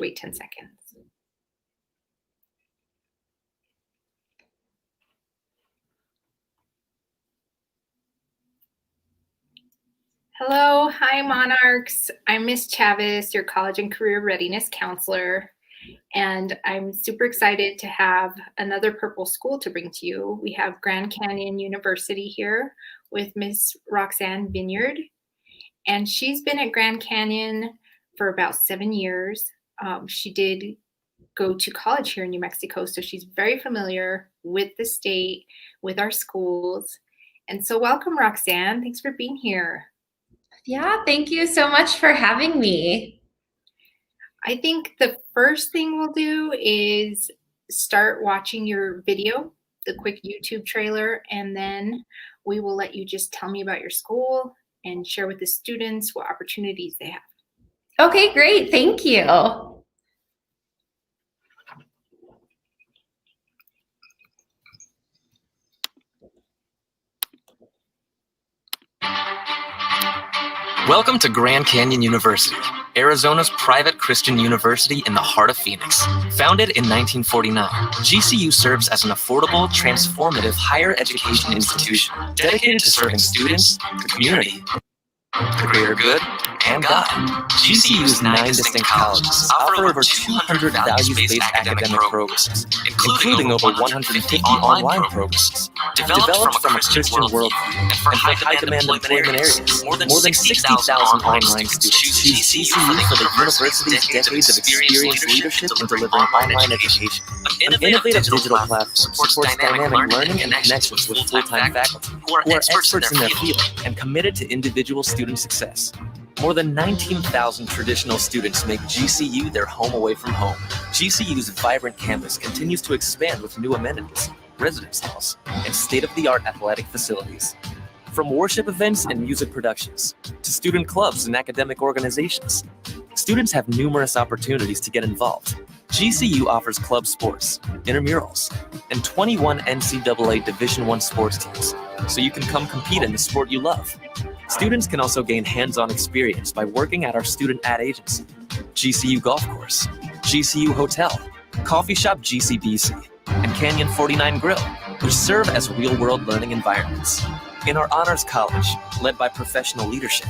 Wait 10 seconds. Hello, hi Monarchs. I'm Miss Chavez, your college and career readiness counselor, and I'm super excited to have another purple school to bring to you. We have Grand Canyon University here with Miss Roxanne Vineyard, and she's been at Grand Canyon for about 7 years. She did go to college here in New Mexico, so she's very familiar with the state, with our schools. And so welcome, Roxanne. Thanks for being here. Yeah, thank you so much for having me. I think the first thing we'll do is start watching your video, the quick YouTube trailer, and then we will let you just tell me about your school and share with the students what opportunities they have. Okay, great. Thank you. Welcome to Grand Canyon University, Arizona's private Christian university in the heart of Phoenix. Founded in 1949, GCU serves as an affordable, transformative higher education institution dedicated to serving students, the community, the greater good, and God. GCU's 9 distinct colleges offer over 200 values-based academic programs, including over 150 online programs, developed from a Christian worldview and for high-demand employment areas. More than 60,000 online students choose GCU for the university's decades of experienced leadership in delivering online education. An innovative digital platform supports dynamic learning and connections with full-time faculty who are experts in their field and committed to individual student success. More than 19,000 traditional students make GCU their home away from home. GCU's vibrant campus continues to expand with new amenities, residence halls, and state-of-the-art athletic facilities. From worship events and music productions to student clubs and academic organizations, students have numerous opportunities to get involved. GCU offers club sports, intramurals, and 21 NCAA Division I sports teams, so you can come compete in the sport you love. Students can also gain hands-on experience by working at our student ad agency, GCU Golf Course, GCU Hotel, Coffee Shop GCBC, and Canyon 49 Grill, which serve as real-world learning environments. In our Honors College, led by professional leadership,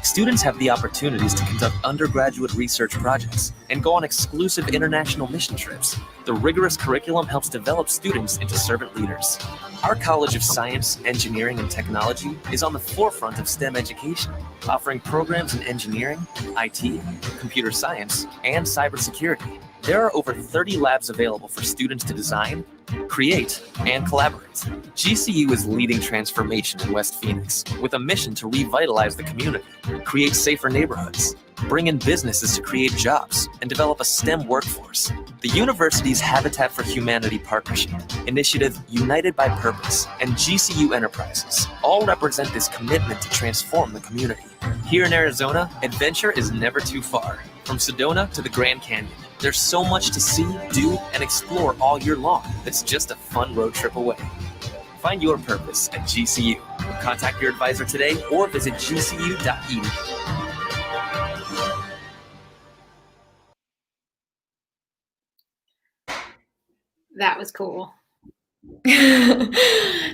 students have the opportunities to conduct undergraduate research projects and go on exclusive international mission trips. The rigorous curriculum helps develop students into servant leaders. Our College of Science, Engineering, and Technology is on the forefront of STEM education, offering programs in engineering, IT, computer science, and cybersecurity. There are over 30 labs available for students to design, create, and collaborate. GCU is leading transformation in West Phoenix with a mission to revitalize the community, create safer neighborhoods, bring in businesses to create jobs, and develop a STEM workforce. The university's Habitat for Humanity Partnership, Initiative United by Purpose, and GCU Enterprises all represent this commitment to transform the community. Here in Arizona, adventure is never too far. From Sedona to the Grand Canyon, there's so much to see, do, and explore all year long that's just a fun road trip away. Find your purpose at GCU. Contact your advisor today or visit gcu.edu. That was cool.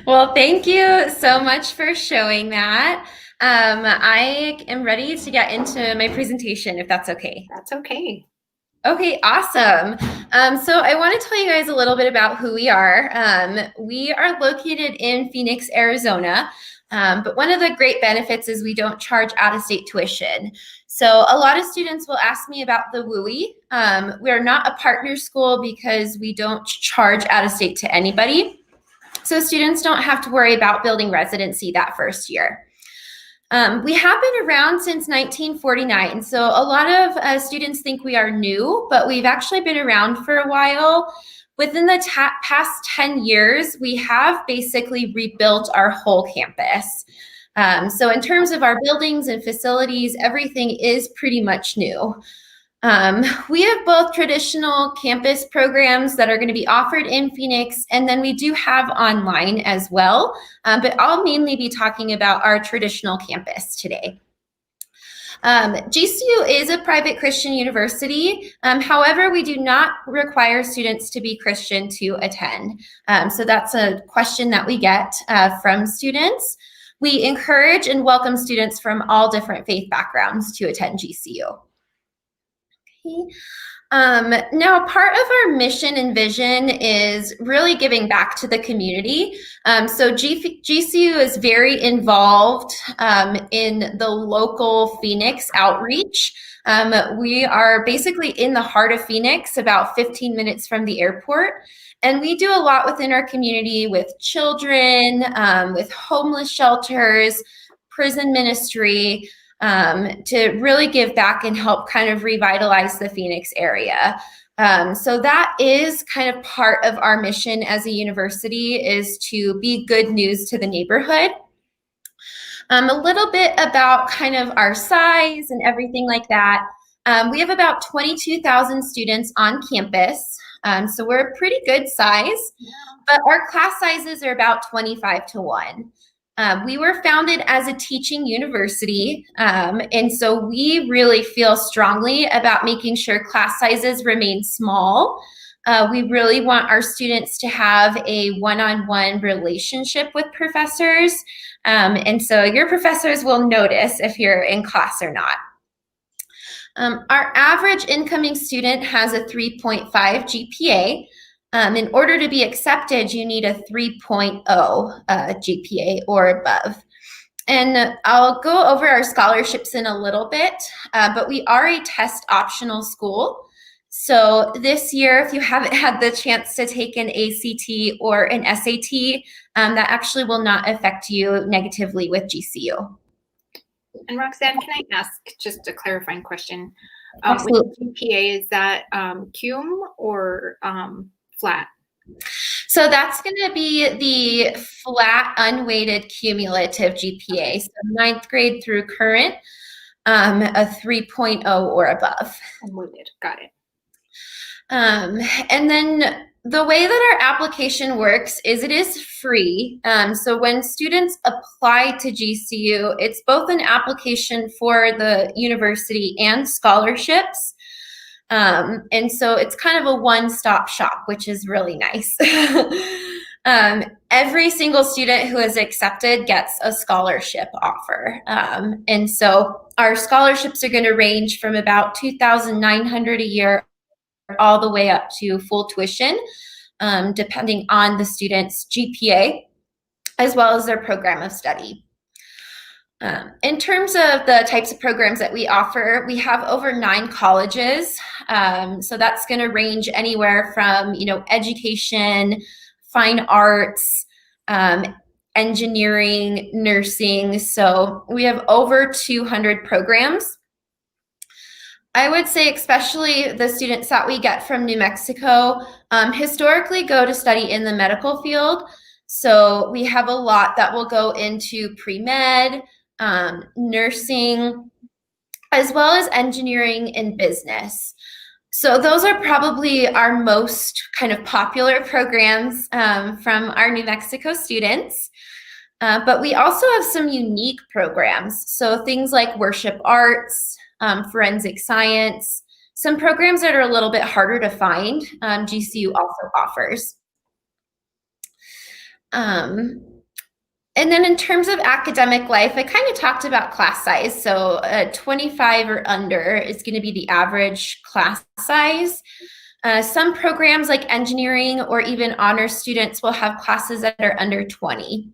Well, thank you so much for showing that. I am ready to get into my presentation, if that's okay. That's okay. Okay, awesome. So I want to tell you guys a little bit about who we are. We are located in Phoenix, Arizona, but one of the great benefits is we don't charge out-of-state tuition. So a lot of students will ask me about the WUI. We are not a partner school because we don't charge out-of-state to anybody. So students don't have to worry about building residency that first year. We have been around since 1949, so a lot of students think we are new, but we've actually been around for a while. Within the past 10 years, we have basically rebuilt our whole campus. So in terms of our buildings and facilities, everything is pretty much new. We have both traditional campus programs that are going to be offered in Phoenix, and then we do have online as well, but I'll mainly be talking about our traditional campus today. GCU is a private Christian university. However, we do not require students to be Christian to attend. So that's a question that we get from students. We encourage and welcome students from all different faith backgrounds to attend GCU. Okay. Now, part of our mission and vision is really giving back to the community. So GCU is very involved in the local Phoenix outreach. We are basically in the heart of Phoenix, about 15 minutes from the airport. And we do a lot within our community with children, with homeless shelters, prison ministry, to really give back and help kind of revitalize the Phoenix area. So that is kind of part of our mission as a university, is to be good news to the neighborhood. A little bit about kind of our size and everything like that. We have about 22,000 students on campus. So we're a pretty good size, but our class sizes are about 25-1. We were founded as a teaching university, and so we really feel strongly about making sure class sizes remain small. We really want our students to have a one-on-one relationship with professors, and so your professors will notice if you're in class or not. Our average incoming student has a 3.5 GPA. In order to be accepted, you need a 3.0 GPA or above. And I'll go over our scholarships in a little bit, but we are a test optional school. So this year, if you haven't had the chance to take an ACT or an SAT, that actually will not affect you negatively with GCU. And Roxanne, can I ask just a clarifying question? Absolutely. With GPA, is that cum or flat? So that's going to be the flat unweighted cumulative GPA. So 9th grade through current, a 3.0 or above. Unweighted, got it. And then the way that our application works is it is free. So when students apply to GCU, it's both an application for the university and scholarships. And so it's kind of a one-stop shop, which is really nice. Every single student who is accepted gets a scholarship offer. And so our scholarships are going to range from about $2,900 a year all the way up to full tuition, depending on the student's GPA, as well as their program of study. In terms of the types of programs that we offer, we have over 9 colleges. So that's going to range anywhere from, education, fine arts, engineering, nursing. So we have over 200 programs. I would say especially the students that we get from New Mexico historically go to study in the medical field. So we have a lot that will go into pre-med, nursing, as well as engineering and business. So those are probably our most kind of popular programs from our New Mexico students. But we also have some unique programs. So things like worship arts, forensic science, some programs that are a little bit harder to find, GCU also offers. And then in terms of academic life, I kind of talked about class size. So 25 or under is going to be the average class size. Some programs like engineering or even honor students will have classes that are under 20.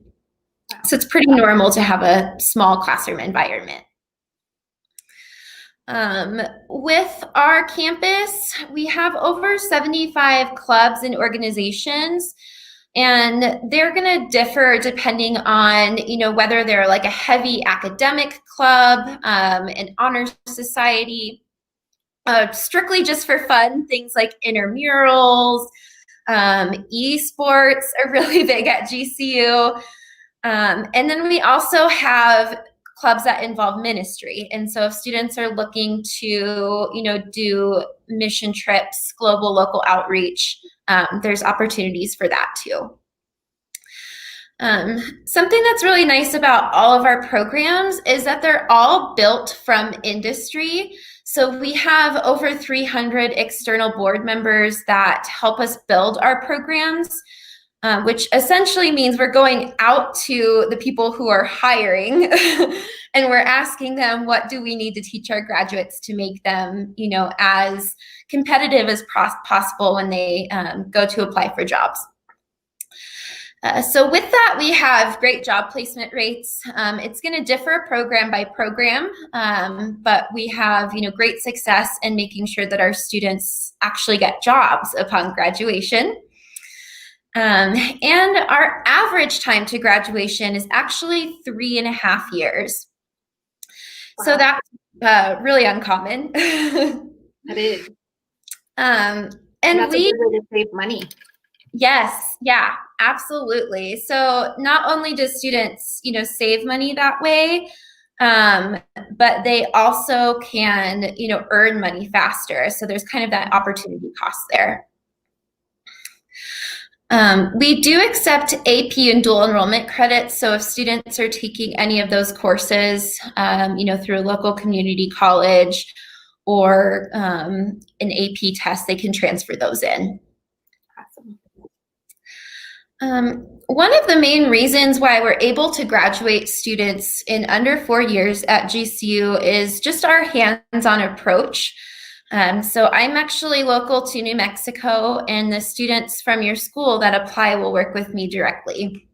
So it's pretty normal to have a small classroom environment. With our campus, we have over 75 clubs and organizations. And they're going to differ depending on, whether they're like a heavy academic club, an honor society, strictly just for fun, things like intramurals, esports are really big at GCU. And then we also have clubs that involve ministry. And so if students are looking to, do mission trips, global local outreach, there's opportunities for that too. Something that's really nice about all of our programs is that they're all built from industry. So we have over 300 external board members that help us build our programs, which essentially means we're going out to the people who are hiring and we're asking them, what do we need to teach our graduates to make them, as competitive as possible when they go to apply for jobs. So with that, we have great job placement rates. It's going to differ program by program, but we have great success in making sure that our students actually get jobs upon graduation. And our average time to graduation is actually 3.5 years. Wow. So that's really uncommon. That is. And that's a good way to save money. Yes, yeah, absolutely. So not only do students, save money that way, but they also can, earn money faster. So there's kind of that opportunity cost there. We do accept AP and dual enrollment credits. So if students are taking any of those courses, through a local community college or an AP test, they can transfer those in. One of the main reasons why we're able to graduate students in under 4 years at GCU is just our hands-on approach. So I'm actually local to New Mexico, and the students from your school that apply will work with me directly.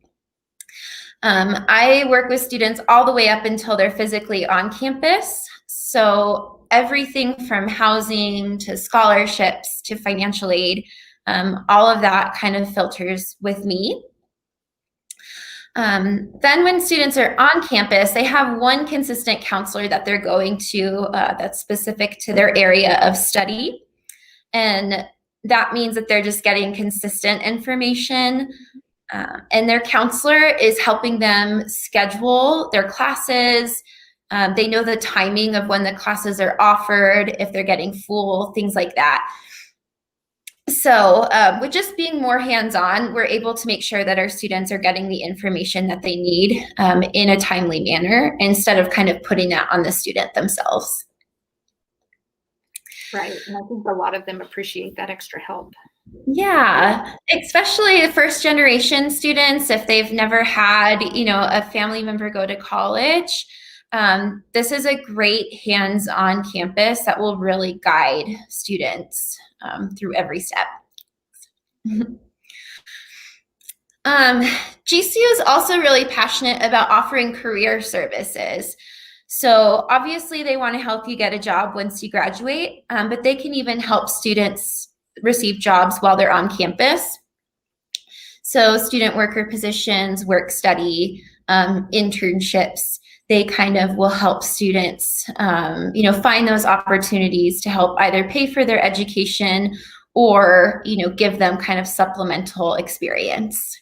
I work with students all the way up until they're physically on campus. So everything from housing to scholarships to financial aid, all of that kind of filters with me. Then when students are on campus, they have one consistent counselor that they're going to that's specific to their area of study. And that means that they're just getting consistent information. And their counselor is helping them schedule their classes. They know the timing of when the classes are offered, if they're getting full, things like that. So with just being more hands-on, we're able to make sure that our students are getting the information that they need in a timely manner instead of kind of putting that on the student themselves. Right, and I think a lot of them appreciate that extra help. Yeah, especially first generation students, if they've never had, a family member go to college. This is a great hands-on campus that will really guide students through every step. GCU is also really passionate about offering career services. So obviously they want to help you get a job once you graduate, but they can even help students receive jobs while they're on campus. So student worker positions, work study, internships, they kind of will help students, find those opportunities to help either pay for their education or, give them kind of supplemental experience.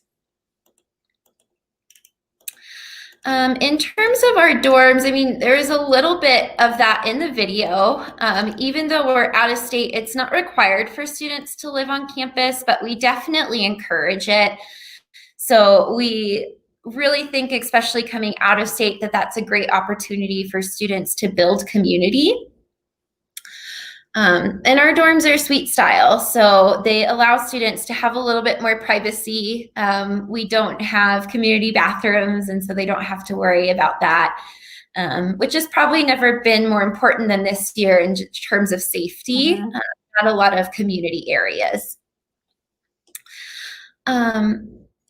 In terms of our dorms, there's a little bit of that in the video. Even though we're out of state, it's not required for students to live on campus, but we definitely encourage it. So we really think, especially coming out of state, that that's a great opportunity for students to build community. And our dorms are suite style, so they allow students to have a little bit more privacy. We don't have community bathrooms, and so they don't have to worry about that, which has probably never been more important than this year in terms of safety. Not a lot of community areas.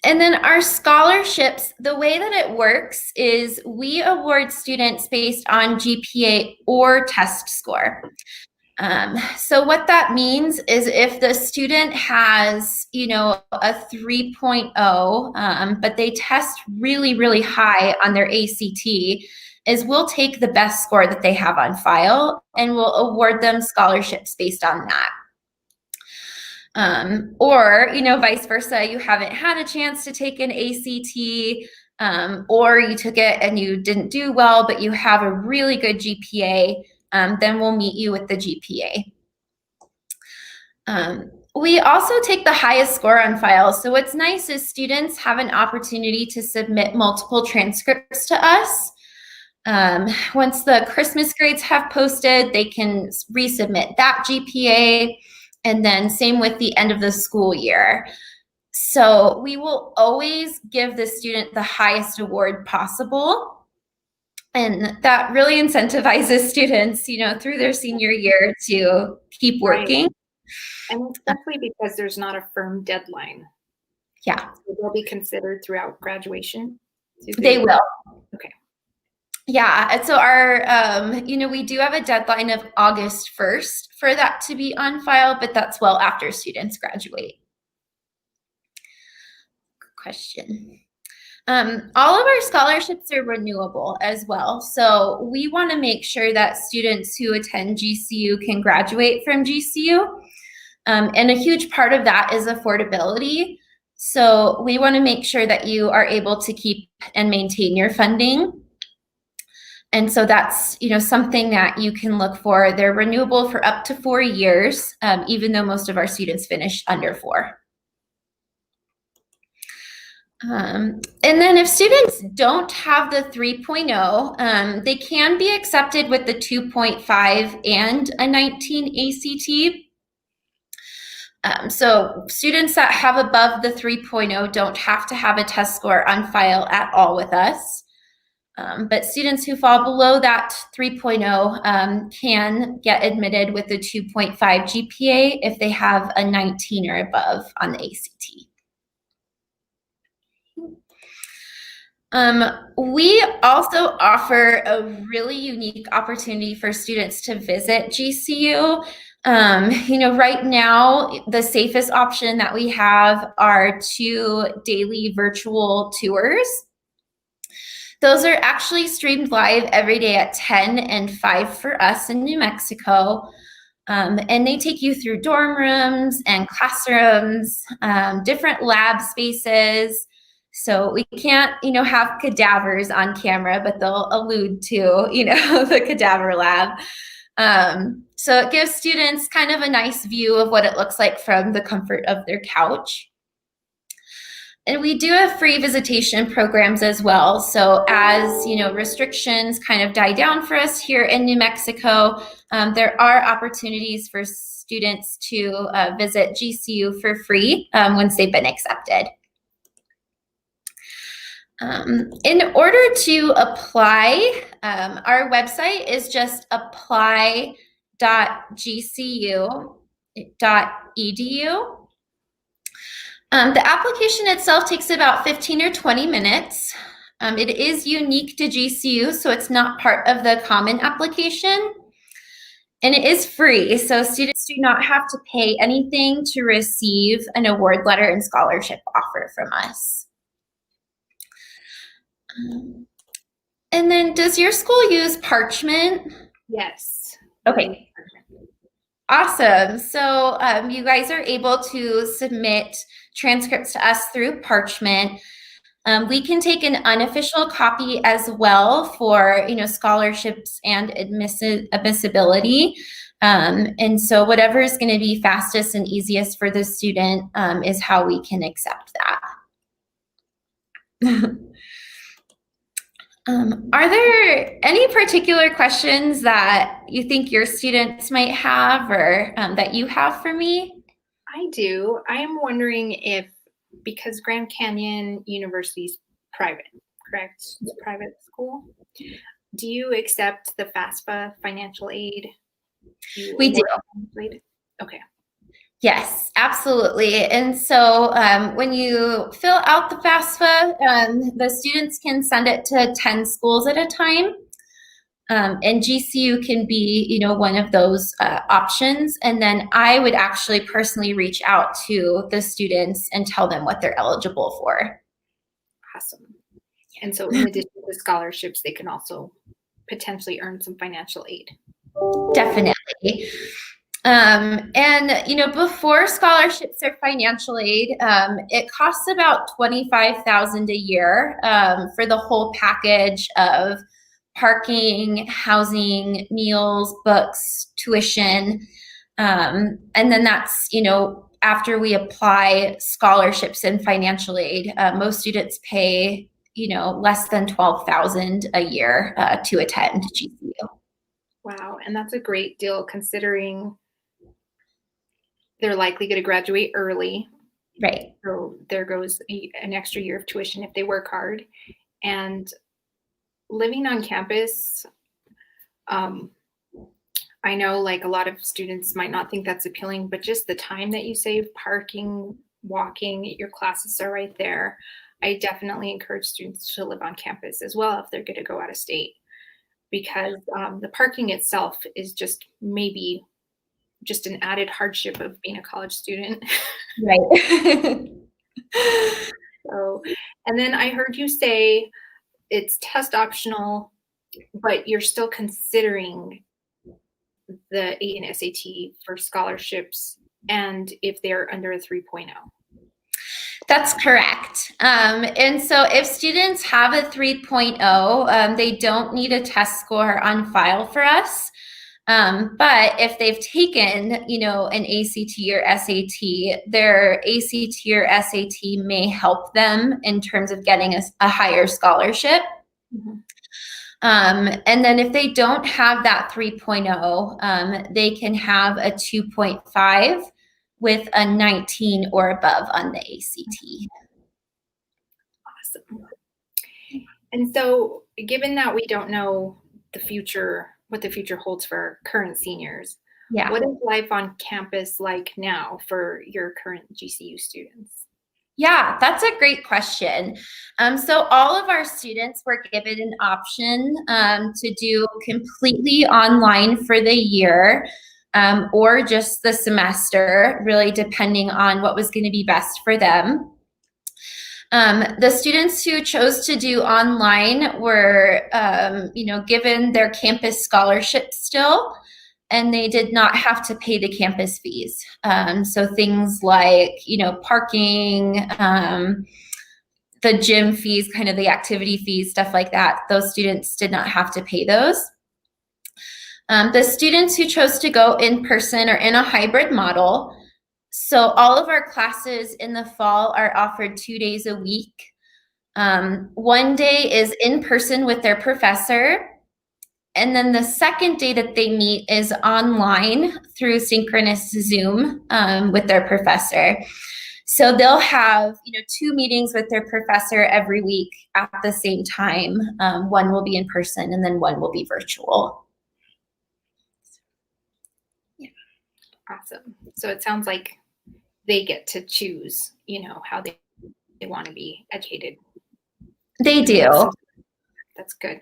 And then our scholarships, the way that it works is we award students based on GPA or test score. So what that means is if the student has, a 3.0, but they test really, really high on their ACT, is we'll take the best score that they have on file and we'll award them scholarships based on that. Or, vice versa, you haven't had a chance to take an ACT, or you took it and you didn't do well, but you have a really good GPA, then we'll meet you with the GPA. We also take the highest score on file. So what's nice is students have an opportunity to submit multiple transcripts to us. Once the Christmas grades have posted, they can resubmit that GPA, and then same with the end of the school year. So we will always give the student the highest award possible. And that really incentivizes students, through their senior year to keep working. Right. And especially because there's not a firm deadline. Yeah. So they'll be considered throughout graduation. They will. Okay. Yeah. And so our, we do have a deadline of August 1st for that to be on file, but that's well after students graduate. Question. All of our scholarships are renewable as well. So we want to make sure that students who attend GCU can graduate from GCU. And a huge part of that is affordability. So we want to make sure that you are able to keep and maintain your funding. And so that's, something that you can look for. They're renewable for up to 4 years, even though most of our students finish under 4. And then if students don't have the 3.0, they can be accepted with the 2.5 and a 19 ACT. So students that have above the 3.0 don't have to have a test score on file at all with us. But students who fall below that 3.0 can get admitted with the 2.5 GPA if they have a 19 or above on the ACT. We also offer a really unique opportunity for students to visit GCU. Right now, the safest option that we have are 2 daily virtual tours. Those are actually streamed live every day at 10 and 5 for us in New Mexico. And they take you through dorm rooms and classrooms, different lab spaces. So we can't, have cadavers on camera, but they'll allude to, the cadaver lab. So it gives students kind of a nice view of what it looks like from the comfort of their couch. And we do have free visitation programs as well. So as, restrictions kind of die down for us here in New Mexico, there are opportunities for students to visit GCU for free once they've been accepted. In order to apply, our website is just apply.gcu.edu. The application itself takes about 15 or 20 minutes. It is unique to GCU, so it's not part of the common application. And it is free, so students do not have to pay anything to receive an award letter and scholarship offer from us. And then, does your school use Parchment? Yes. Okay. Awesome. So you guys are able to submit transcripts to us through Parchment. We can take an unofficial copy as well for, scholarships and admissibility. And so whatever is going to be fastest and easiest for the student is how we can accept that. Are there any particular questions that you think your students might have or that you have for me? I do. I am wondering if, because Grand Canyon University is private, correct? It's a private school. Do you accept the FAFSA financial aid? We do. Okay. Yes, absolutely. And so when you fill out the FAFSA, the students can send it to 10 schools at a time. And GCU can be, one of those options. And then I would actually personally reach out to the students and tell them what they're eligible for. Awesome. And so in addition to scholarships, they can also potentially earn some financial aid. Definitely. And, before scholarships or financial aid, it costs about $25,000 a year for the whole package of parking, housing, meals, books, tuition. And then that's, after we apply scholarships and financial aid, most students pay, less than $12,000 a year to attend GCU. Wow, and that's a great deal considering they're likely going to graduate early. Right. So there goes an extra year of tuition if they work hard. And living on campus, I know like a lot of students might not think that's appealing, but just the time that you save parking, walking, your classes are right there. I definitely encourage students to live on campus as well if they're going to go out of state, because the parking itself is just maybe just an added hardship of being a college student. Right. So, and then I heard you say it's test optional, but you're still considering the ACE and SAT for scholarships, and if they're under a 3.0. That's correct. And so if students have a 3.0, they don't need a test score on file for us. But if they've taken, an ACT or SAT, their ACT or SAT may help them in terms of getting a higher scholarship. Mm-hmm. And then if they don't have that 3.0, they can have a 2.5 with a 19 or above on the ACT. Awesome. And so given that we don't know what the future holds for current seniors, yeah, what is life on campus like now for your current GCU students? Yeah, that's a great question. So all of our students were given an option to do completely online for the year or just the semester, really depending on what was going to be best for them. The students who chose to do online were, given their campus scholarship still, and they did not have to pay the campus fees. So things like, parking, the gym fees, kind of the activity fees, stuff like that, those students did not have to pay those. The students who chose to go in person or in a hybrid model, so all of our classes in the fall are offered 2 days a week. One day is in person with their professor, and then the second day that they meet is online through synchronous Zoom with their professor. So they'll have 2 meetings with their professor every week at the same time. One will be in person and then one will be virtual. Yeah. Awesome. So it sounds like they get to choose, how they want to be educated. They do. That's good.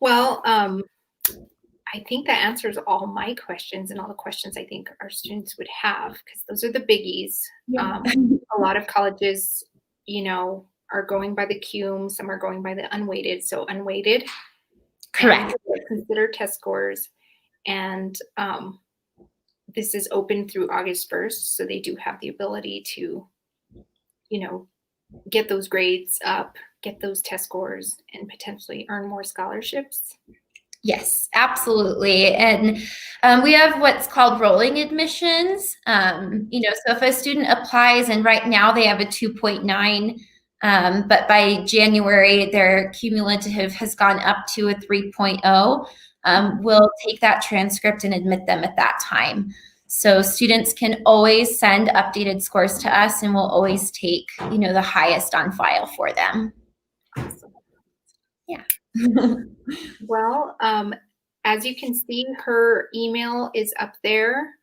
Well, I think that answers all my questions and all the questions I think our students would have, because those are the biggies. Yeah. A lot of colleges, are going by the CUME, some are going by the unweighted. So unweighted, correct, consider test scores, and this is open through August 1st, so they do have the ability to, get those grades up, get those test scores, and potentially earn more scholarships. Yes, absolutely. And we have what's called rolling admissions. So if a student applies and right now they have a 2.9, but by January their cumulative has gone up to a 3.0, we'll take that transcript and admit them at that time. So students can always send updated scores to us, and we'll always take, the highest on file for them. Awesome. Yeah. Well, as you can see, her email is up there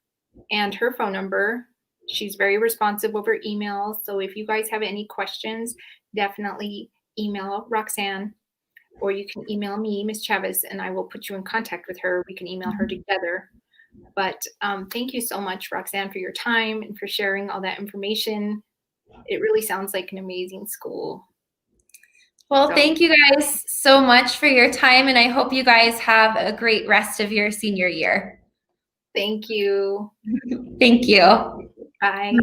and her phone number. She's very responsive over email. So if you guys have any questions, definitely email Roxanne, or you can email me, Ms. Chavez, and I will put you in contact with her. We can email her together. But thank you so much, Roxanne, for your time and for sharing all that information. It really sounds like an amazing school. Well, thank you guys so much for your time, and I hope you guys have a great rest of your senior year. Thank you. Thank you. Bye.